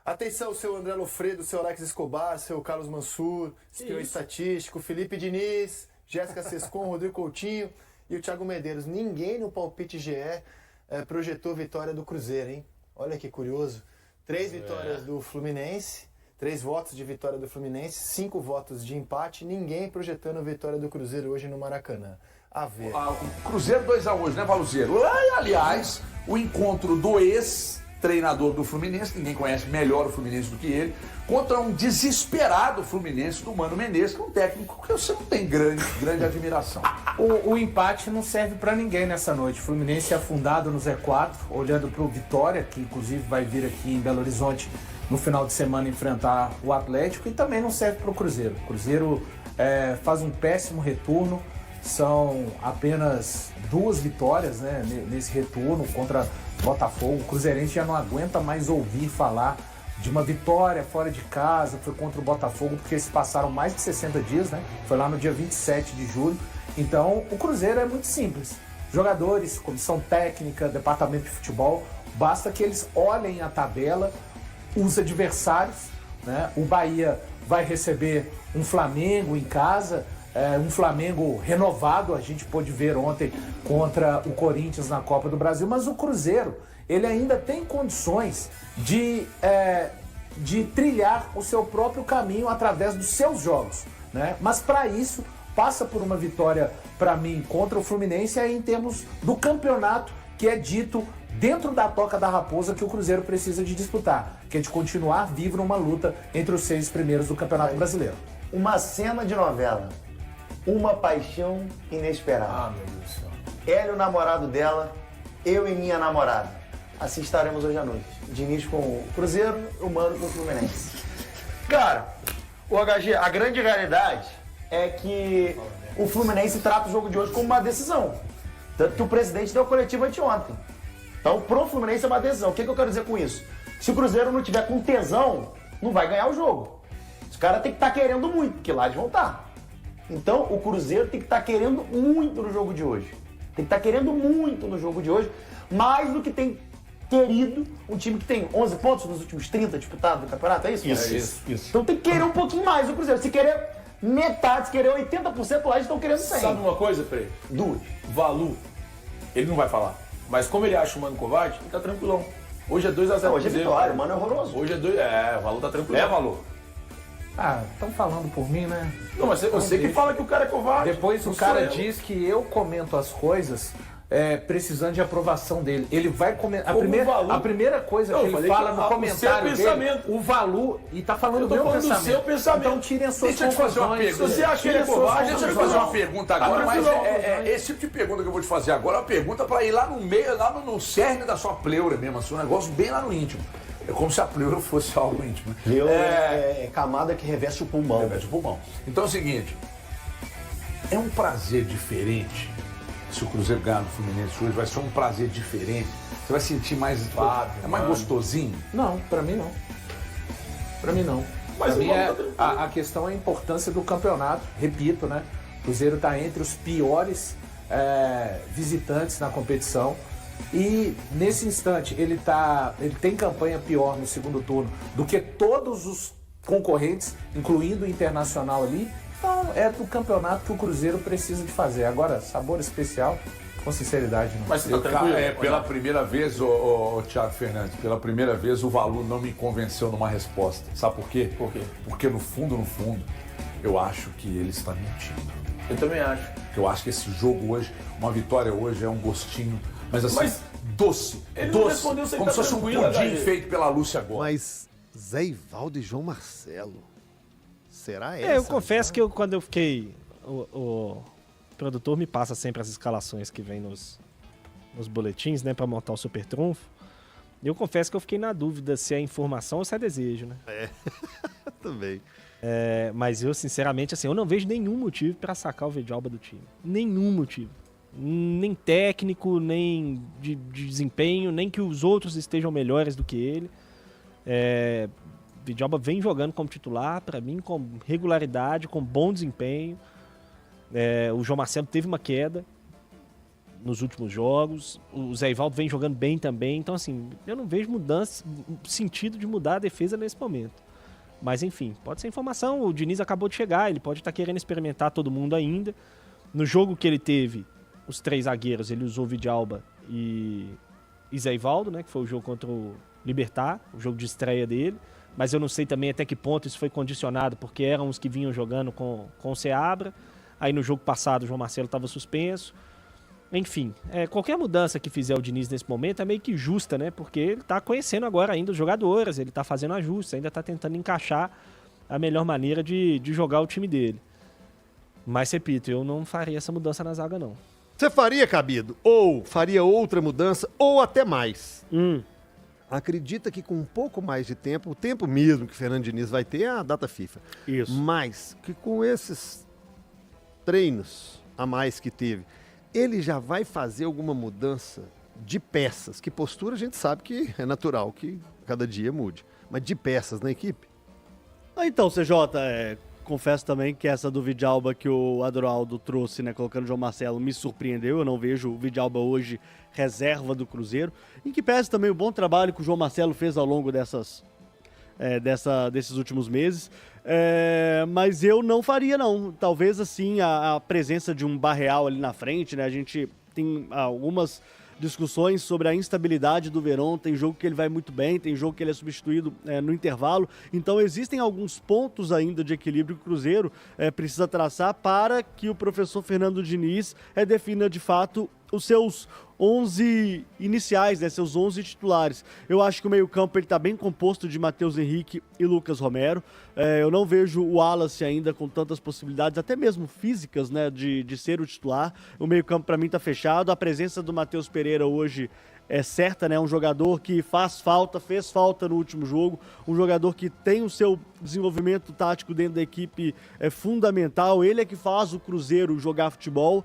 Atenção, seu André Lofredo, seu Alex Escobar, seu Carlos Mansur, espião estatístico, Felipe Diniz, Jéssica Sescon, Rodrigo Coutinho e o Thiago Medeiros. Ninguém no Palpite GE projetou vitória do Cruzeiro, hein? Olha que curioso. 3 vitórias do Fluminense, 3 votos de vitória do Fluminense, 5 votos de empate. Ninguém projetando a vitória do Cruzeiro hoje no Maracanã. A ver. O Cruzeiro 2-1 hoje, né, Valuzeiro? Aliás, o encontro do ex-treinador do Fluminense, ninguém conhece melhor o Fluminense do que ele, contra um desesperado Fluminense do Mano Menezes, que é um técnico que você não tem grande admiração. O empate não serve pra ninguém nessa noite. O Fluminense é afundado no Z4, olhando pro Vitória, que inclusive vai vir aqui em Belo Horizonte no final de semana enfrentar o Atlético, e também não serve pro Cruzeiro. O Cruzeiro faz um péssimo retorno. São apenas 2 vitórias, né, nesse retorno contra Botafogo. O Cruzeirense já não aguenta mais ouvir falar de uma vitória fora de casa. Foi contra o Botafogo porque se passaram mais de 60 dias, né? Foi lá no dia 27 de julho. Então, o Cruzeiro é muito simples. Jogadores, comissão técnica, departamento de futebol, basta que eles olhem a tabela, os adversários, né? O Bahia vai receber um Flamengo em casa, um Flamengo renovado, a gente pôde ver ontem contra o Corinthians na Copa do Brasil, mas o Cruzeiro, ele ainda tem condições de trilhar o seu próprio caminho através dos seus jogos, né? Mas para isso, passa por uma vitória, para mim, contra o Fluminense, aí em termos do campeonato, que é dito dentro da Toca da Raposa, que o Cruzeiro precisa de disputar, que é de continuar vivo numa luta entre os 6 primeiros do Campeonato Brasileiro. Uma cena de novela. Uma paixão inesperada. Ah, meu Deus do céu. Ela e o namorado dela, eu e minha namorada. Assim estaremos hoje à noite. Diniz com o Cruzeiro, o Mano com o Fluminense. Cara, o HG, a grande realidade é que o Fluminense trata o jogo de hoje como uma decisão. Tanto que o presidente deu a coletiva anteontem. Então, pro Fluminense é uma decisão. O que eu quero dizer com isso? Se o Cruzeiro não tiver com tesão, não vai ganhar o jogo. Os caras têm que estar querendo muito, porque lá eles vão estar. Então, o Cruzeiro tem que estar querendo muito no jogo de hoje. Tem que estar querendo muito no jogo de hoje, mais do que tem querido um time que tem 11 pontos nos últimos 30 disputados do campeonato, é isso? Isso. Então tem que querer um pouquinho mais o Cruzeiro. Se querer metade, se querer 80%, lá eles estão querendo 100. Sabe uma coisa, Frei? 2. Valu, ele não vai falar. Mas como ele acha o Mano covarde, ele tá tranquilão. Hoje é 2-0 Hoje é vitória, o Mano é horroroso. Hoje é 2... o Valu tá tranquilão. Valu. Estão falando por mim, né? Não, mas você que fala que o cara é covarde. Depois o cara diz que eu comento as coisas precisando de aprovação dele. Ele vai comentar. A primeira coisa que ele fala no comentário dele, o Valu, e tá falando do meu pensamento. Seu pensamento. Então tirem as suas Deixa eu te fazer uma conclusões. pergunta. Você acha que ele é covarde? Deixa eu te fazer uma pergunta agora, mas esse tipo de pergunta que eu vou te fazer agora é uma pergunta para ir lá no meio, lá no cerne da sua pleura mesmo, assim, um negócio bem lá no íntimo. É como se a pleura fosse algo íntimo. Pleura é camada que reveste o pulmão. Reveste o pulmão. Então é o seguinte, é um prazer diferente. Se o Cruzeiro ganhar no Fluminense hoje, vai ser um prazer diferente. Você vai sentir mais... é mais gostosinho? Não, pra mim não. Pra mim não. Mas pra mim a questão é a importância do campeonato. Repito, né? O Cruzeiro tá entre os piores visitantes na competição. E nesse instante ele tem campanha pior no segundo turno do que todos os concorrentes, incluindo o Internacional ali. Então é do campeonato que o Cruzeiro precisa de fazer. Agora, sabor especial, com sinceridade, não. Mas você tá tranquilo? Pela primeira vez, ô Thiago Fernandes, pela primeira vez o Valu não me convenceu numa resposta. Sabe por quê? Por quê? Porque no fundo, eu acho que ele está mentindo. Eu também acho. Porque eu acho que esse jogo hoje, uma vitória hoje é um gostinho, mas assim, doce. Ele não doce, respondeu se ele como se tá fosse um tranquilo, pudim HG. feito pela Lúcia agora. Mas Zé Ivaldo e João Marcelo, será essa? Eu confesso que quando eu fiquei... O produtor me passa sempre as escalações que vem nos boletins, né, pra montar o super trunfo. E eu confesso que eu fiquei na dúvida se é informação ou se é desejo, né? Também. Mas eu, sinceramente, assim, eu não vejo nenhum motivo pra sacar o Vidalba do time. Nenhum motivo. Nem técnico, nem de desempenho, nem que os outros estejam melhores do que ele. Vidalba vem jogando como titular, pra mim, com regularidade, com bom desempenho. O João Marcelo teve uma queda. nos últimos jogos. O Zé Ivaldo vem jogando bem também. Então, assim, eu não vejo sentido de mudar a defesa nesse momento. Mas, enfim, pode ser informação. O Diniz acabou de chegar, ele pode estar querendo experimentar todo mundo ainda. No jogo que ele teve, os 3 zagueiros, ele usou Vidalba e Zé Ivaldo, né? Que foi o jogo contra o Libertad, o jogo de estreia dele. Mas eu não sei também até que ponto isso foi condicionado, porque eram os que vinham jogando com o Seabra. Aí no jogo passado o João Marcelo estava suspenso. Enfim, qualquer mudança que fizer o Diniz nesse momento é meio que justa, né? Porque ele está conhecendo agora ainda os jogadores, ele está fazendo ajustes, ainda está tentando encaixar a melhor maneira de jogar o time dele. Mas, repito, eu não faria essa mudança na zaga, não. Você faria, Cabido? Ou faria outra mudança, ou até mais? Acredita que com um pouco mais de tempo, o tempo mesmo que o Fernando Diniz vai ter é a data FIFA. Isso. Mas que com esses treinos a mais que teve, ele já vai fazer alguma mudança de peças? Que postura a gente sabe que é natural que cada dia mude. Mas de peças na equipe? Então, CJ, confesso também que essa do Vidalba que o Adroaldo trouxe, né, colocando o João Marcelo, me surpreendeu. Eu não vejo o Vidalba hoje reserva do Cruzeiro. Em que pese também o bom trabalho que o João Marcelo fez ao longo desses últimos meses. Mas eu não faria, não. Talvez, assim, a presença de um Barreal ali na frente, né? A gente tem algumas discussões sobre a instabilidade do Verón. Tem jogo que ele vai muito bem, tem jogo que ele é substituído no intervalo. Então existem alguns pontos ainda de equilíbrio que o Cruzeiro precisa traçar para que o professor Fernando Diniz defina de fato os seus 11 iniciais, né, seus 11 titulares. Eu acho que o meio-campo está bem composto de Matheus Henrique e Lucas Romero. Eu não vejo o Wallace ainda com tantas possibilidades, até mesmo físicas, né, de ser o titular. O meio-campo para mim está fechado. A presença do Matheus Pereira hoje é certa, né? Um jogador que fez falta no último jogo, um jogador que tem o seu desenvolvimento tático dentro da equipe fundamental. Ele é que faz o Cruzeiro jogar futebol,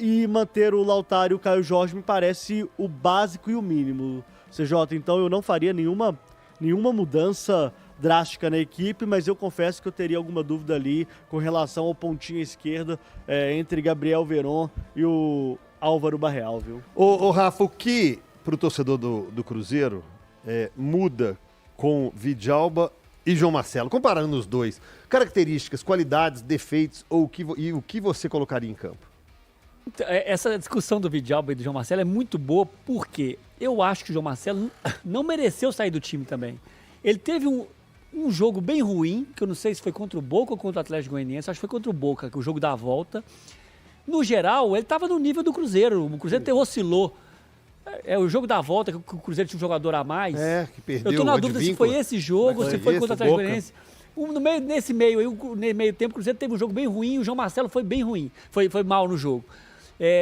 e manter o Lautaro e o Caio Jorge me parece o básico e o mínimo, CJ. Então eu não faria nenhuma mudança drástica na equipe, mas eu confesso que eu teria alguma dúvida ali com relação ao pontinho esquerda entre Gabriel Verón e o Álvaro Barreal, viu? Ô Rafa, o que pro torcedor do Cruzeiro muda com Vidalba e João Marcelo, comparando os dois? Características, qualidades, defeitos e o que você colocaria em campo? Essa discussão do Vidalba e do João Marcelo é muito boa, porque eu acho que o João Marcelo não mereceu sair do time também. Ele teve um jogo bem ruim, que eu não sei se foi contra o Boca ou contra o Atlético Goianiense, acho que foi contra o Boca, que o jogo da volta. No geral, ele estava no nível do Cruzeiro. O Cruzeiro até oscilou. O jogo da volta, que o Cruzeiro tinha um jogador a mais. Que perdeu. Eu tô na dúvida se foi esse jogo ou se foi contra o Atlético Goianiense. Nesse meio tempo, o Cruzeiro teve um jogo bem ruim e o João Marcelo foi bem ruim. Foi mal no jogo.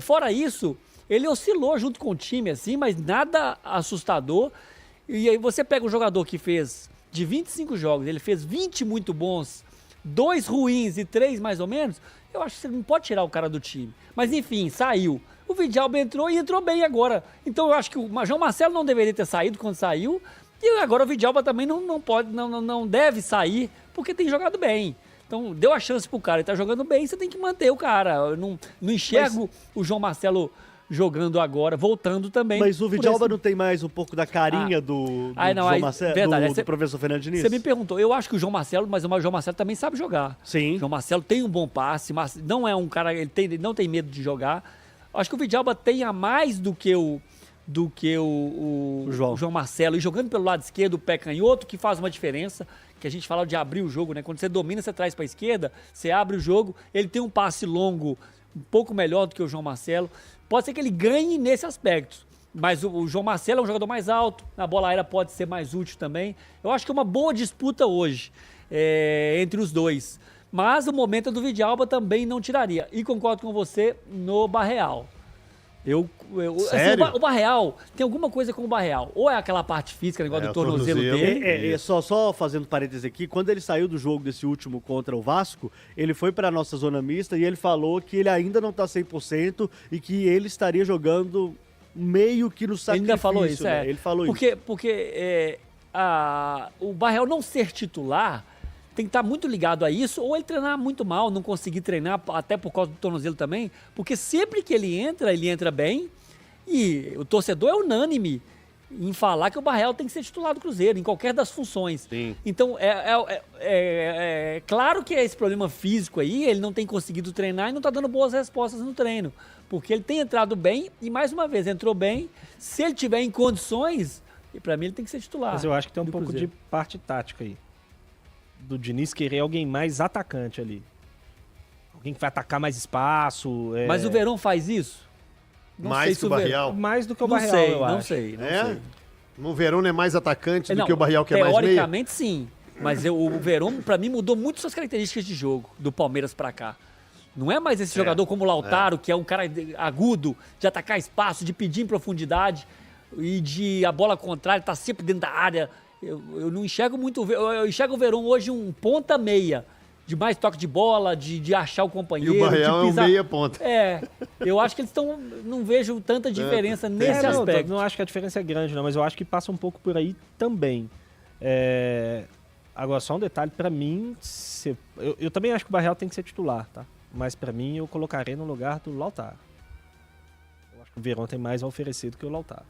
Fora isso, ele oscilou junto com o time, assim, mas nada assustador. E aí você pega um jogador que fez, de 25 jogos, ele fez 20 muito bons, 2 ruins e 3 mais ou menos. Eu acho que você não pode tirar o cara do time. Mas enfim, saiu. O Vidalba entrou e entrou bem agora. Então eu acho que o João Marcelo não deveria ter saído quando saiu. E agora o Vidalba também não deve sair, porque tem jogado bem. Então deu a chance pro cara, ele tá jogando bem, você tem que manter o cara. Eu não enxergo o João Marcelo jogando agora, voltando também. Mas o Vidalba não tem mais um pouco da carinha do João Marcelo, verdade, do professor Fernando Diniz? Você me perguntou, eu acho que o João Marcelo, mas o João Marcelo também sabe jogar. Sim. O João Marcelo tem um bom passe, mas não é um cara, ele não tem medo de jogar. Acho que o Vidalba tem a mais do que o João Marcelo, e jogando pelo lado esquerdo, o pé canhoto, que faz uma diferença, que a gente fala de abrir o jogo, né? Quando você domina, você traz para a esquerda, você abre o jogo, ele tem um passe longo um pouco melhor do que o João Marcelo. Pode ser que ele ganhe nesse aspecto, mas o João Marcelo é um jogador mais alto, na bola aérea pode ser mais útil também. Eu acho que é uma boa disputa hoje entre os dois, mas o momento do Vidalba também não tiraria. E concordo com você no Barreal. Sério? Assim, o Barreal, tem alguma coisa com o Barreal. Ou é aquela parte física, negócio do tornozelo dele. Só fazendo parênteses aqui, quando ele saiu do jogo desse último contra o Vasco, ele foi para a nossa zona mista e ele falou que ele ainda não tá 100% e que ele estaria jogando meio que no sacrifício. Ele ainda falou isso, né? Ele falou Porque o Barreal não ser titular tem que estar muito ligado a isso, ou ele treinar muito mal, não conseguir treinar, até por causa do tornozelo também, porque sempre que ele entra bem, e o torcedor é unânime em falar que o Barreal tem que ser titular do Cruzeiro, em qualquer das funções. Sim. Então, claro que é esse problema físico aí, ele não tem conseguido treinar e não está dando boas respostas no treino, porque ele tem entrado bem e, mais uma vez, entrou bem. Se ele tiver em condições, para mim ele tem que ser titular. Mas eu acho que tem um pouco Cruzeiro. de parte tática aí. Do Diniz querer alguém mais atacante ali. Alguém que vai atacar mais espaço. Mas o Verón faz isso? Não sei Mais se que o Barreal. Mais do que o Não Barreal, sei, eu não acho. sei, não É? sei. O Verón é mais atacante do Não, que o Barreal, que é mais meia? teoricamente, sim. Mas o Verón, pra mim, mudou muito suas características de jogo, do Palmeiras pra cá. Não é mais esse jogador como o Lautaro, que é um cara agudo, de atacar espaço, de pedir em profundidade e de a bola contrária tá sempre dentro da área. Eu não enxergo muito... Eu enxergo o Verón hoje um ponta-meia, de mais toque de bola, de achar o companheiro, E o Barreal de é um pisar... meia ponta. Eu acho que eles estão... Não vejo tanta diferença nesse aspecto. Não acho que a diferença é grande, não, mas eu acho que passa um pouco por aí também. Agora, só um detalhe, pra mim, eu também acho que o Barreal tem que ser titular, tá? Mas pra mim, eu colocarei no lugar do Lautaro. Eu acho que o Verón tem mais a oferecer do que o Lautaro.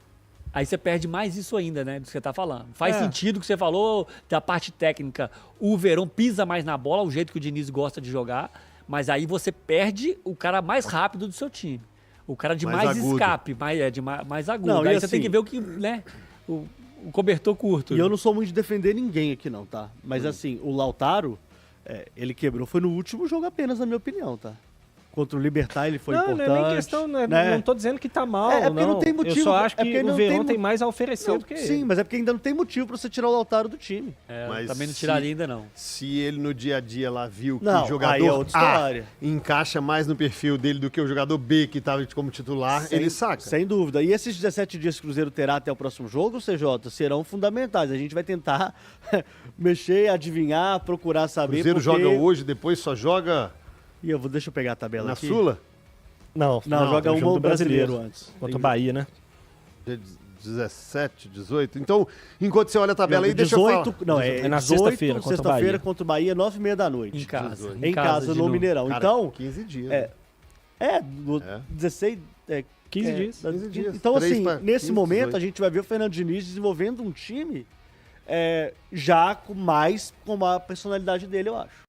Aí você perde mais isso ainda, né, do que você tá falando. Faz sentido o que você falou da parte técnica. O Verón pisa mais na bola, o jeito que o Diniz gosta de jogar, mas aí você perde o cara mais rápido do seu time. O cara de mais escape, mais agudo. Não, aí e você assim, tem que ver o que, né, o cobertor curto. E eu não sou muito de defender ninguém aqui não, tá? Mas assim, o Lautaro, ele quebrou, foi no último jogo apenas, na minha opinião, tá? Contra o Libertad ele foi importante. Não é nem questão, né? Não tô dizendo que tá mal, porque não tem motivo. Eu só acho que o Verón tem mo- mais a oferecer Não, do que sim, ele. mas é porque ainda não tem motivo pra você tirar o Lautaro do time. Mas também não se- tiraria ainda, não. Se ele no dia a dia lá viu que Não, o aí jogador é outra história. encaixa mais no perfil dele do que o jogador B que estava como titular, ele saca. Sem dúvida. E esses 17 dias que o Cruzeiro terá até o próximo jogo, CJ, serão fundamentais. A gente vai tentar mexer, adivinhar, procurar O saber. Cruzeiro porque... joga hoje, depois só joga Deixa eu pegar a tabela na aqui. Sula? Não, joga tem o uma jogo o do brasileiro antes. Contra o Bahia, né? Dia 17, 18. Então, enquanto você olha a tabela aí, deixa 18, eu falar. não, É na 18, sexta-feira contra o sexta-feira Bahia. contra o Bahia, 9h30 da noite. Em casa. Em casa, de no novo. Mineirão. Cara, Então, 15 dias. é, né? 16... 15 dias. 15 dias. Então, 3 assim, pra nesse 15, momento, 18. a gente vai ver o Fernando Diniz desenvolvendo um time já com a personalidade dele, eu acho.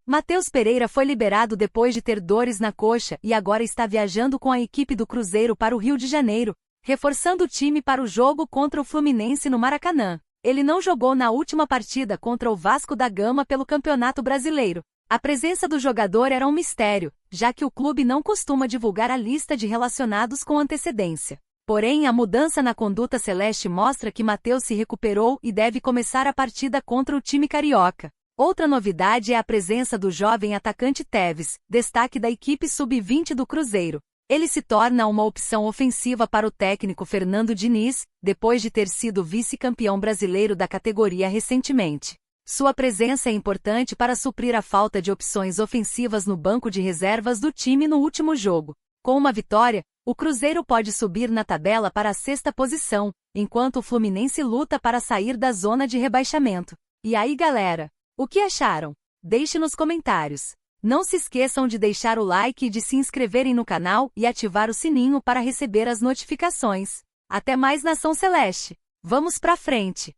Matheus Pereira foi liberado depois de ter dores na coxa e agora está viajando com a equipe do Cruzeiro para o Rio de Janeiro, reforçando o time para o jogo contra o Fluminense no Maracanã. Ele não jogou na última partida contra o Vasco da Gama pelo Campeonato Brasileiro. A presença do jogador era um mistério, já que o clube não costuma divulgar a lista de relacionados com antecedência. Porém, a mudança na conduta celeste mostra que Matheus se recuperou e deve começar a partida contra o time carioca. Outra novidade é a presença do jovem atacante Tevez, destaque da equipe sub-20 do Cruzeiro. Ele se torna uma opção ofensiva para o técnico Fernando Diniz, depois de ter sido vice-campeão brasileiro da categoria recentemente. Sua presença é importante para suprir a falta de opções ofensivas no banco de reservas do time no último jogo. Com uma vitória, o Cruzeiro pode subir na tabela para a 6ª posição, enquanto o Fluminense luta para sair da zona de rebaixamento. E aí, galera? O que acharam? Deixe nos comentários. Não se esqueçam de deixar o like e de se inscreverem no canal e ativar o sininho para receber as notificações. Até mais, Nação Celeste! Vamos pra frente!